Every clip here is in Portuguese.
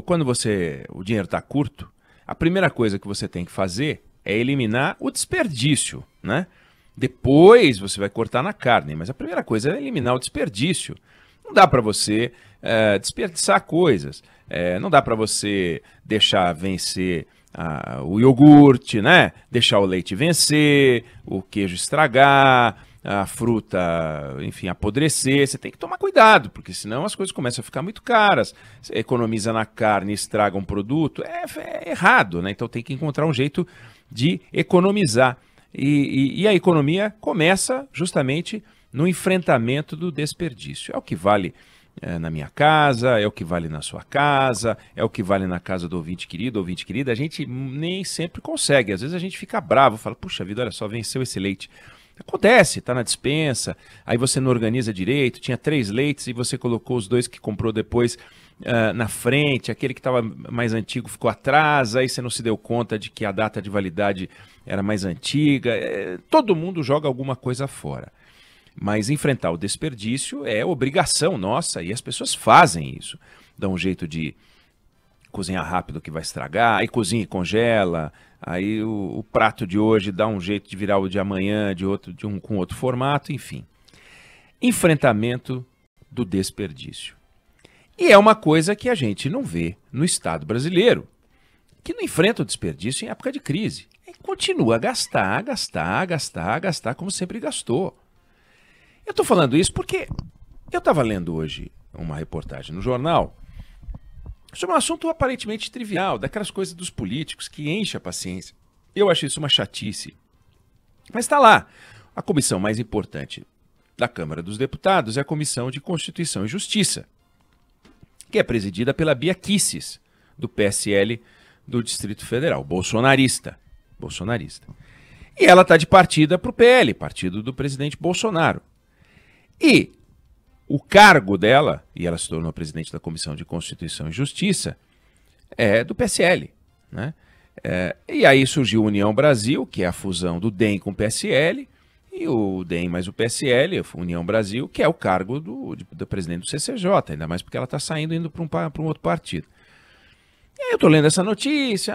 quando o dinheiro está curto, a primeira coisa que você tem que fazer é eliminar o desperdício, né? Depois você vai cortar na carne, mas a primeira coisa é eliminar o desperdício. Não dá para você desperdiçar coisas, não dá para você deixar vencer o iogurte, né? Deixar o leite vencer, o queijo estragar, a fruta, enfim, apodrecer. Você tem que tomar cuidado, porque senão as coisas começam a ficar muito caras. Você economiza na carne e estraga um produto, é errado, né? Então tem que encontrar um jeito de economizar. E a economia começa justamente no enfrentamento do desperdício. É o que vale na minha casa, é o que vale na sua casa, é o que vale na casa do ouvinte querida. A gente nem sempre consegue. Às vezes a gente fica bravo, fala, puxa vida, olha só, venceu esse leite. Acontece, tá na despensa, aí você não organiza direito, tinha 3 leites e você colocou os 2 que comprou depois na frente, aquele que estava mais antigo ficou atrás, aí você não se deu conta de que a data de validade era mais antiga. Todo mundo joga alguma coisa fora. Mas enfrentar o desperdício é obrigação nossa e as pessoas fazem isso. Dão um jeito de cozinhar rápido que vai estragar, aí cozinha e congela, aí o prato de hoje dá um jeito de virar o de amanhã com outro formato, enfim. Enfrentamento do desperdício. E é uma coisa que a gente não vê no Estado brasileiro, que não enfrenta o desperdício em época de crise. E continua a gastar como sempre gastou. Eu estou falando isso porque eu estava lendo hoje uma reportagem no jornal sobre um assunto aparentemente trivial, daquelas coisas dos políticos que enche a paciência. Eu acho isso uma chatice. Mas está lá. A comissão mais importante da Câmara dos Deputados é a Comissão de Constituição e Justiça, que é presidida pela Bia Kicis, do PSL do Distrito Federal, bolsonarista. E ela está de partida para o PL, partido do presidente Bolsonaro. E o cargo dela, e ela se tornou presidente da Comissão de Constituição e Justiça, é do PSL, né? E aí surgiu a União Brasil, que é a fusão do DEM com o PSL, e o DEM mais o PSL, a União Brasil, que é o cargo do presidente do CCJ, ainda mais porque ela está saindo indo para um outro partido. E aí eu estou lendo essa notícia,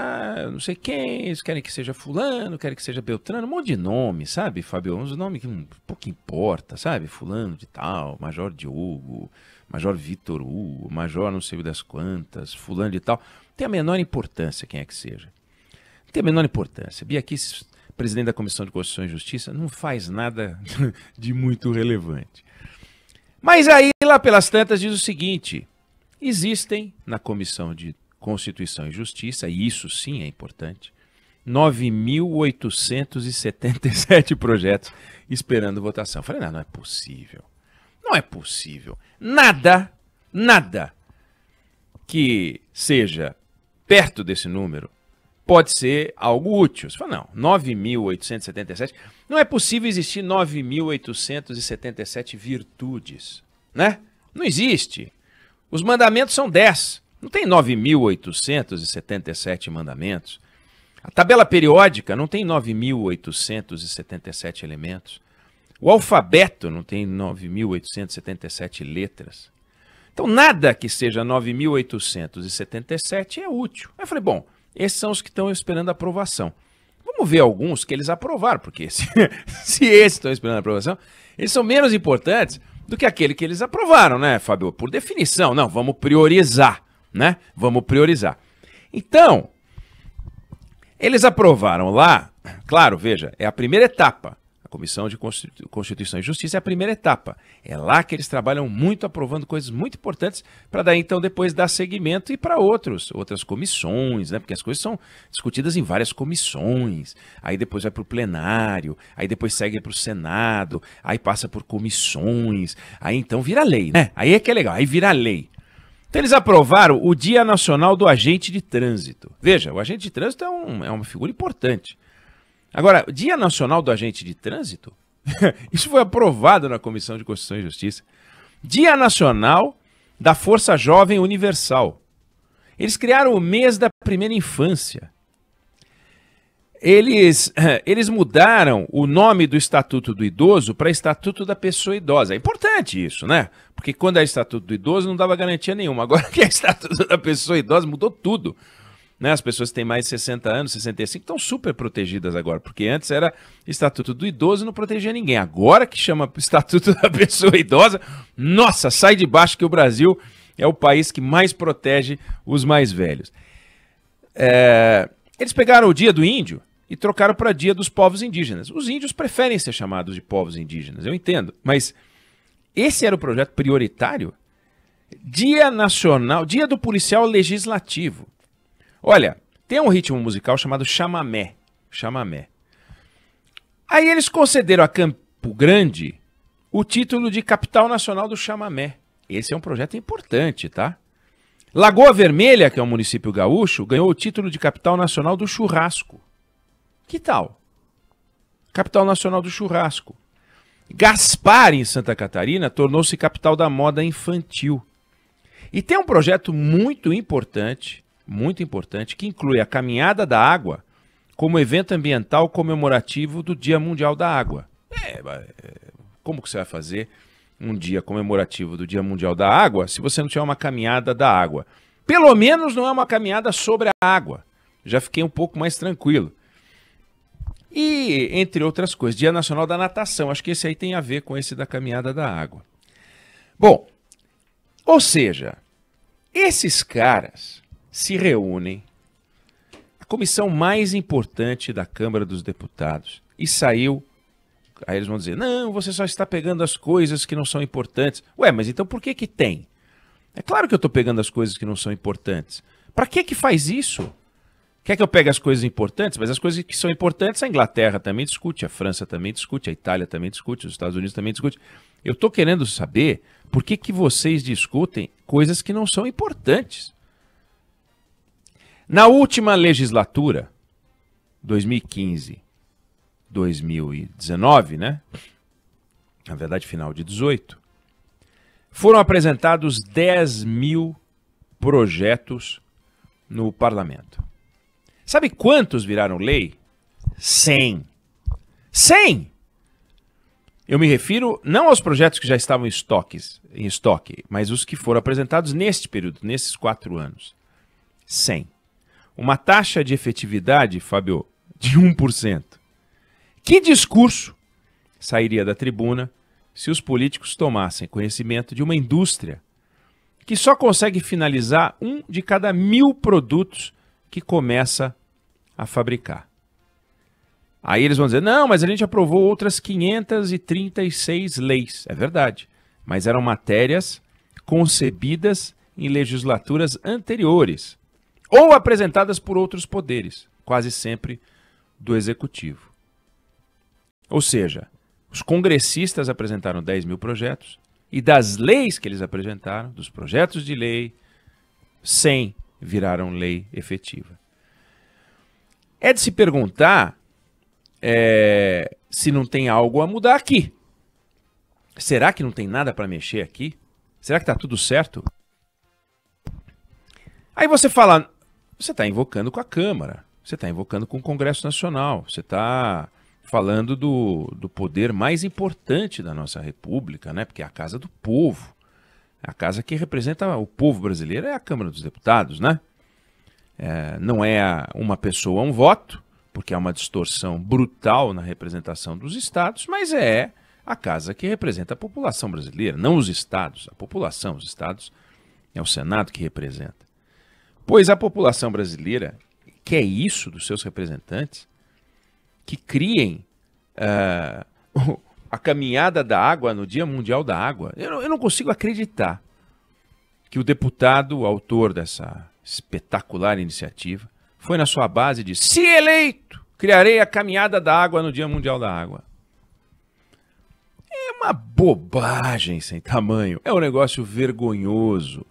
não sei quem, eles querem que seja fulano, querem que seja Beltrano, um monte de nome, sabe, Fábio? Uns nomes que pouco importa, sabe? Fulano de tal, Major Diogo, Major Vitor Hugo, Major não sei das quantas, fulano de tal. Não tem a menor importância quem é que seja. Não tem a menor importância. Bia Kicis, presidente da Comissão de Constituição e Justiça, não faz nada de muito relevante. Mas aí, lá pelas tantas, diz o seguinte: existem na Comissão de Constituição e Justiça, e isso sim é importante, 9.877 projetos esperando votação. Eu falei, não é possível. Não é possível. Nada que seja perto desse número pode ser algo útil. Você fala, não, 9.877, não é possível existir 9.877 virtudes, né? Não existe. Os mandamentos são 10. Não tem 9.877 mandamentos. A tabela periódica não tem 9.877 elementos. O alfabeto não tem 9.877 letras. Então, nada que seja 9.877 é útil. Aí eu falei, bom, esses são os que estão esperando aprovação. Vamos ver alguns que eles aprovaram, porque se esses estão esperando aprovação, eles são menos importantes do que aquele que eles aprovaram, né, Fábio? Por definição, não, vamos priorizar. Né? Vamos priorizar. Então, eles aprovaram lá, claro, veja, é a primeira etapa. A Comissão de Constituição e Justiça é a primeira etapa. É lá que eles trabalham muito, aprovando coisas muito importantes, para daí então depois dar seguimento e para outras comissões, né? Porque as coisas são discutidas em várias comissões, aí depois vai para o plenário, aí depois segue para o Senado, aí passa por comissões, aí então vira lei, né? Aí é que é legal, aí vira lei. Então eles aprovaram o Dia Nacional do Agente de Trânsito. Veja, o agente de trânsito é uma figura importante. Agora, o Dia Nacional do Agente de Trânsito, isso foi aprovado na Comissão de Constituição e Justiça. Dia Nacional da Força Jovem Universal. Eles criaram o mês da primeira infância. eles mudaram o nome do Estatuto do Idoso para Estatuto da Pessoa Idosa. É importante isso, né? Porque quando é Estatuto do Idoso não dava garantia nenhuma. Agora que é Estatuto da Pessoa Idosa, mudou tudo. Né? As pessoas que têm mais de 60 anos, 65, estão super protegidas agora. Porque antes era Estatuto do Idoso e não protegia ninguém. Agora que chama Estatuto da Pessoa Idosa, nossa, sai de baixo que o Brasil é o país que mais protege os mais velhos. Eles pegaram o Dia do Índio e trocaram para Dia dos Povos Indígenas. Os índios preferem ser chamados de povos indígenas, eu entendo. Mas esse era o projeto prioritário? Dia Nacional, Dia do Policial Legislativo. Olha, tem um ritmo musical chamado chamamé. Chamamé. Aí eles concederam a Campo Grande o título de Capital Nacional do Chamamé. Esse é um projeto importante, tá? Lagoa Vermelha, que é um município gaúcho, ganhou o título de Capital Nacional do Churrasco. Que tal? Capital Nacional do Churrasco. Gaspar, em Santa Catarina, tornou-se capital da moda infantil. E tem um projeto muito importante, que inclui a Caminhada da Água como evento ambiental comemorativo do Dia Mundial da Água. Como que você vai fazer um dia comemorativo do Dia Mundial da Água se você não tiver uma caminhada da água? Pelo menos não é uma caminhada sobre a água. Já fiquei um pouco mais tranquilo. E, entre outras coisas, Dia Nacional da Natação. Acho que esse aí tem a ver com esse da caminhada da água. Bom, ou seja, esses caras se reúnem, a comissão mais importante da Câmara dos Deputados, e saiu. Aí eles vão dizer, não, você só está pegando as coisas que não são importantes. Ué, mas então por que que tem? É claro que eu estou pegando as coisas que não são importantes. Para que faz isso? Quer que eu pegue as coisas importantes? Mas as coisas que são importantes, a Inglaterra também discute, a França também discute, a Itália também discute, os Estados Unidos também discute. Eu estou querendo saber por que vocês discutem coisas que não são importantes. Na última legislatura, 2015, 2019, né? Na verdade, final de 18, foram apresentados 10 mil projetos no parlamento. Sabe quantos viraram lei? 100. 100! Eu me refiro não aos projetos que já estavam em estoque, mas os que foram apresentados neste período, nesses 4 anos. 100. Uma taxa de efetividade, Fábio, de 1%. Que discurso sairia da tribuna se os políticos tomassem conhecimento de uma indústria que só consegue finalizar 1 de cada 1000 produtos que começa a fabricar? Aí eles vão dizer, não, mas a gente aprovou outras 536 leis. É verdade, mas eram matérias concebidas em legislaturas anteriores ou apresentadas por outros poderes, quase sempre do executivo. Ou seja, os congressistas apresentaram 10 mil projetos e das leis que eles apresentaram, dos projetos de lei, 100 viraram lei efetiva. É de se perguntar se não tem algo a mudar aqui. Será que não tem nada para mexer aqui? Será que está tudo certo? Aí você fala, você está invocando com a Câmara, você está invocando com o Congresso Nacional, você está falando do poder mais importante da nossa República, né? Porque é a casa do povo. A casa que representa o povo brasileiro é a Câmara dos Deputados, né? Não é uma pessoa, um voto, porque há uma distorção brutal na representação dos estados, mas é a casa que representa a população brasileira, não os estados, a população. Os estados é o Senado que representa. Pois a população brasileira quer isso dos seus representantes, que criem a caminhada da água no Dia Mundial da Água. Eu não consigo acreditar que o deputado, autor dessa espetacular iniciativa, foi na sua base e disse, se eleito, criarei a caminhada da água no Dia Mundial da Água. É uma bobagem sem tamanho, é um negócio vergonhoso.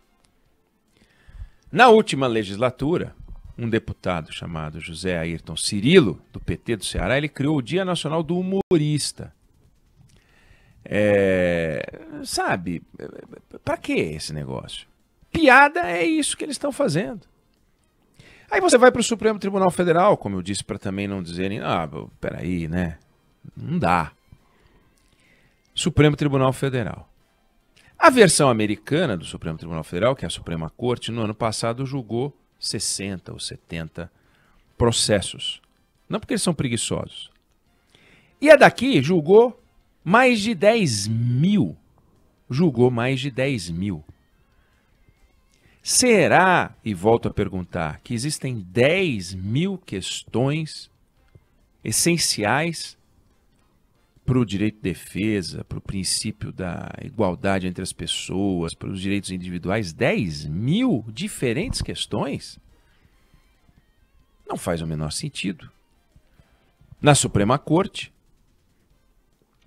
Na última legislatura, um deputado chamado José Ayrton Cirilo, do PT do Ceará, ele criou o Dia Nacional do Humorista. Sabe, para que esse negócio? Piada é isso que eles estão fazendo. Aí você vai para o Supremo Tribunal Federal, como eu disse, para também não dizerem, peraí, né? Não dá. Supremo Tribunal Federal. A versão americana do Supremo Tribunal Federal, que é a Suprema Corte, no ano passado julgou 60 ou 70 processos. Não porque eles são preguiçosos. E a daqui julgou mais de 10 mil. Julgou mais de 10 mil. Será, e volto a perguntar, que existem 10 mil questões essenciais para o direito de defesa, para o princípio da igualdade entre as pessoas, para os direitos individuais? 10 mil diferentes questões? Não faz o menor sentido. Na Suprema Corte,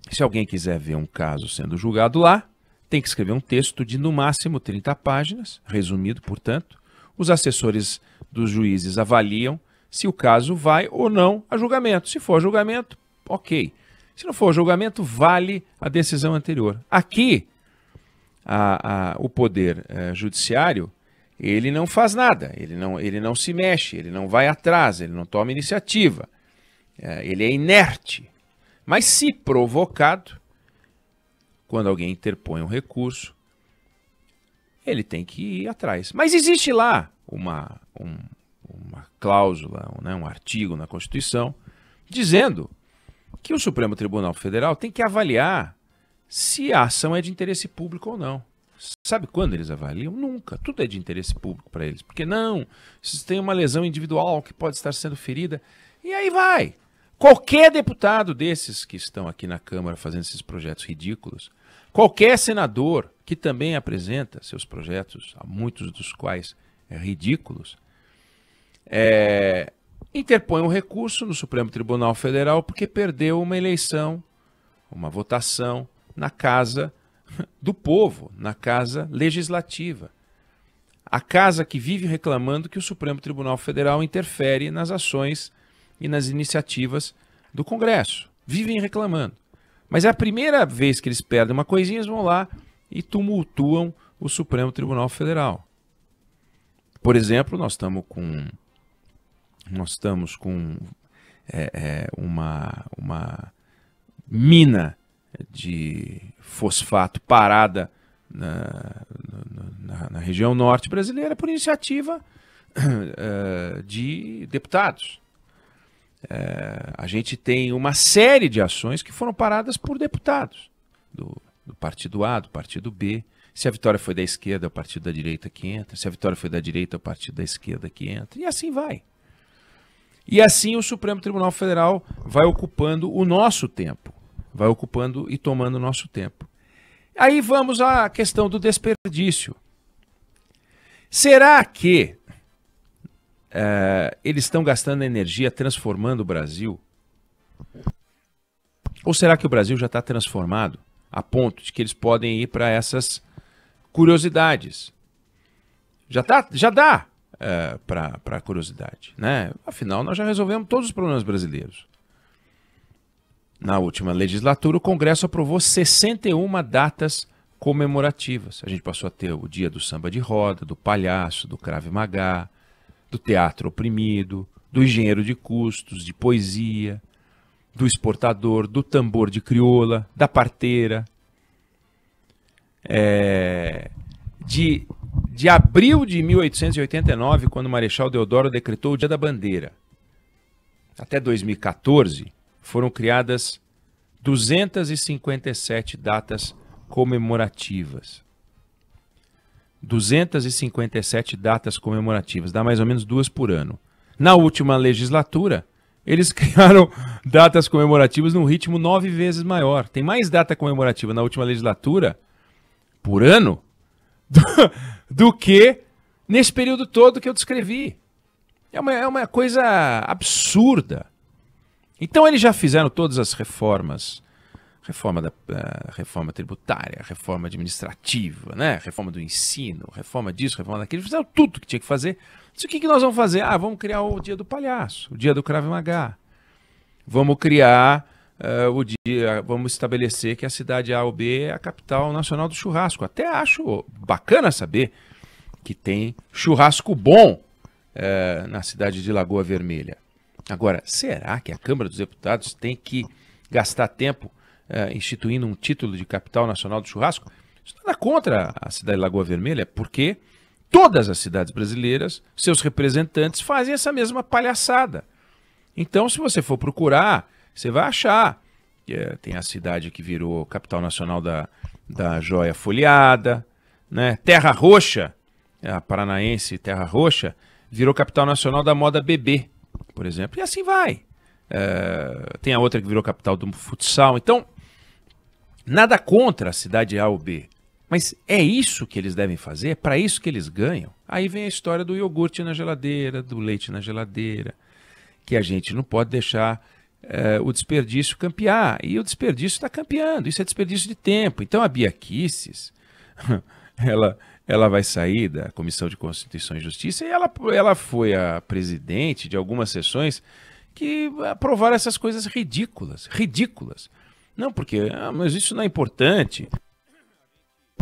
se alguém quiser ver um caso sendo julgado lá, tem que escrever um texto de no máximo 30 páginas, resumido, portanto. Os assessores dos juízes avaliam se o caso vai ou não a julgamento. Se for julgamento, ok. Se não for julgamento, vale a decisão anterior. Aqui, o poder judiciário, ele não faz nada, ele não se mexe, ele não vai atrás, ele não toma iniciativa. Ele é inerte. Mas se provocado, quando alguém interpõe um recurso, ele tem que ir atrás. Mas existe lá uma cláusula, né, um artigo na Constituição, dizendo que o Supremo Tribunal Federal tem que avaliar se a ação é de interesse público ou não. Sabe quando eles avaliam? Nunca. Tudo é de interesse público para eles. Porque não, se tem uma lesão individual que pode estar sendo ferida, e aí vai. Qualquer deputado desses que estão aqui na Câmara fazendo esses projetos ridículos, qualquer senador que também apresenta seus projetos, muitos dos quais ridículos, interpõe um recurso no Supremo Tribunal Federal porque perdeu uma eleição, uma votação na Casa do Povo, na Casa Legislativa. A casa que vive reclamando que o Supremo Tribunal Federal interfere nas ações e nas iniciativas do Congresso. Vivem reclamando. Mas é a primeira vez que eles perdem uma coisinha, eles vão lá e tumultuam o Supremo Tribunal Federal. Por exemplo, nós estamos com uma mina de fosfato parada na região norte brasileira por iniciativa de deputados. A gente tem uma série de ações que foram paradas por deputados do partido A, do partido B. Se a vitória foi da esquerda, é o partido da direita que entra. Se a vitória foi da direita, é o partido da esquerda que entra. E assim vai. E assim o Supremo Tribunal Federal vai ocupando o nosso tempo. Vai ocupando e tomando o nosso tempo. Aí vamos à questão do desperdício. Será que eles estão gastando energia transformando o Brasil? Ou será que o Brasil já está transformado a ponto de que eles podem ir para essas curiosidades? Já dá para curiosidade, né? Afinal, nós já resolvemos todos os problemas brasileiros. Na última legislatura, o Congresso aprovou 61 datas comemorativas. A gente passou a ter o dia do samba de roda, do palhaço, do Krav Maga, do teatro oprimido, do engenheiro de custos, de poesia, do exportador, do tambor de crioula, da parteira. De abril de 1889, quando o Marechal Deodoro decretou o Dia da Bandeira, até 2014, foram criadas 257 datas comemorativas. 257 datas comemorativas, dá mais ou menos 2 por ano. Na última legislatura, eles criaram datas comemorativas num ritmo 9 vezes maior. Tem mais data comemorativa na última legislatura por ano do que nesse período todo que eu descrevi. É uma coisa absurda. Então eles já fizeram todas as reformas. Reforma tributária, reforma administrativa, né? Reforma do ensino, reforma disso, reforma daquilo. Fizeram tudo que tinha que fazer. Isso o que nós vamos fazer? Vamos criar o dia do palhaço, o dia do Krav Maga. Vamos criar vamos estabelecer que a cidade A ou B é a capital nacional do churrasco. Até acho bacana saber que tem churrasco bom na cidade de Lagoa Vermelha. Agora, será que a Câmara dos Deputados tem que gastar tempo instituindo um título de capital nacional do churrasco? Isso nada contra a cidade de Lagoa Vermelha, porque todas as cidades brasileiras, seus representantes fazem essa mesma palhaçada. Então, se você for procurar, você vai achar. Tem a cidade que virou capital nacional da joia folheada, né? Terra Roxa, a paranaense Terra Roxa, virou capital nacional da moda bebê, por exemplo. E assim vai. Tem a outra que virou capital do futsal. Então, nada contra a cidade A ou B. Mas é isso que eles devem fazer? É para isso que eles ganham? Aí vem a história do iogurte na geladeira, do leite na geladeira, que a gente não pode deixar o desperdício campear. E o desperdício está campeando. Isso é desperdício de tempo. Então a Bia Kicis, ela vai sair da Comissão de Constituição e Justiça e ela foi a presidente de algumas sessões que aprovaram essas coisas ridículas. Ridículas. Não, porque mas isso não é importante.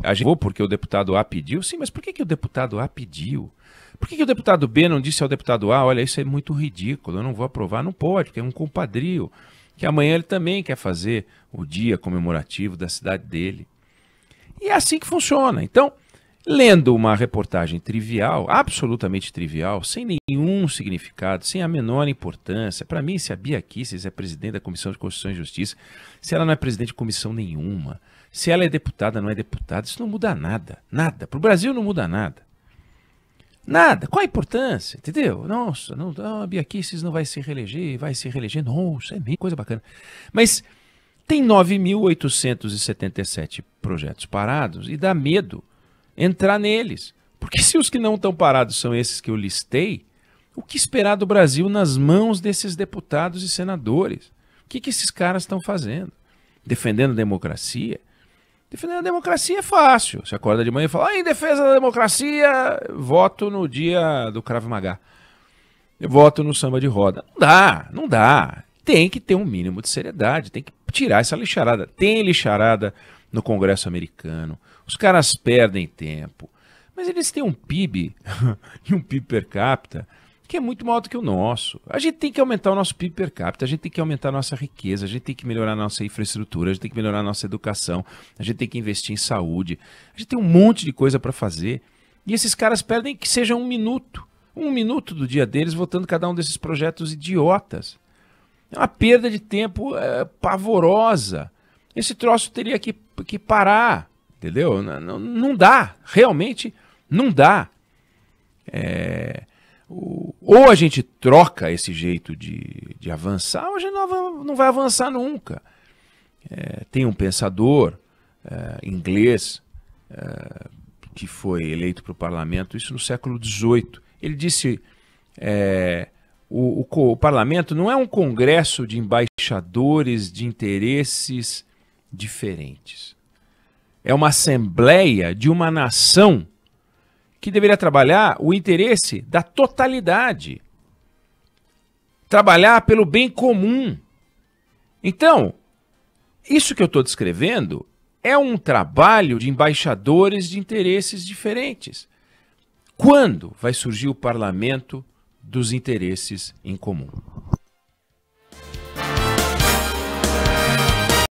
A gente porque o deputado A pediu? Sim, mas por que o deputado A pediu? Por que o deputado B não disse ao deputado A, olha, isso é muito ridículo, eu não vou aprovar? Não pode, porque é um compadrio, que amanhã ele também quer fazer o dia comemorativo da cidade dele. E é assim que funciona. Então, lendo uma reportagem trivial, absolutamente trivial, sem nenhum significado, sem a menor importância, para mim, se a Bia Kicis é presidente da Comissão de Constituição e Justiça, se ela não é presidente de comissão nenhuma, se ela é deputada, não é deputada, isso não muda nada. Nada. Para o Brasil não muda nada. Nada. Qual a importância? Entendeu? Nossa, a Bia Kicis não vai se reeleger, vai se reeleger. Nossa, é bem coisa bacana. Mas tem 9.877 projetos parados e dá medo entrar neles. Porque se os que não estão parados são esses que eu listei, o que esperar do Brasil nas mãos desses deputados e senadores? O que esses caras estão fazendo? Defendendo a democracia? Defender a democracia é fácil. Você acorda de manhã e fala, em defesa da democracia, voto no dia do Krav Maga. Eu voto no samba de roda. Não dá, não dá. Tem que ter um mínimo de seriedade, tem que tirar essa lixarada. Tem lixarada no Congresso americano. Os caras perdem tempo. Mas eles têm um PIB e um PIB per capita que é muito maior do que o nosso. A gente tem que aumentar o nosso PIB per capita, a gente tem que aumentar a nossa riqueza, a gente tem que melhorar a nossa infraestrutura, a gente tem que melhorar a nossa educação, a gente tem que investir em saúde. A gente tem um monte de coisa para fazer. E esses caras perdem que seja um minuto do dia deles votando cada um desses projetos idiotas. É uma perda de tempo pavorosa. Esse troço teria que parar, entendeu? Não dá, realmente não dá. Ou a gente troca esse jeito de avançar, ou a gente não vai avançar nunca. Tem um pensador inglês que foi eleito para o parlamento, isso no século XVIII. Ele disse, o parlamento não é um congresso de embaixadores de interesses diferentes. É uma assembleia de uma nação que deveria trabalhar o interesse da totalidade. Trabalhar pelo bem comum. Então, isso que eu estou descrevendo é um trabalho de embaixadores de interesses diferentes. Quando vai surgir o parlamento dos interesses em comum?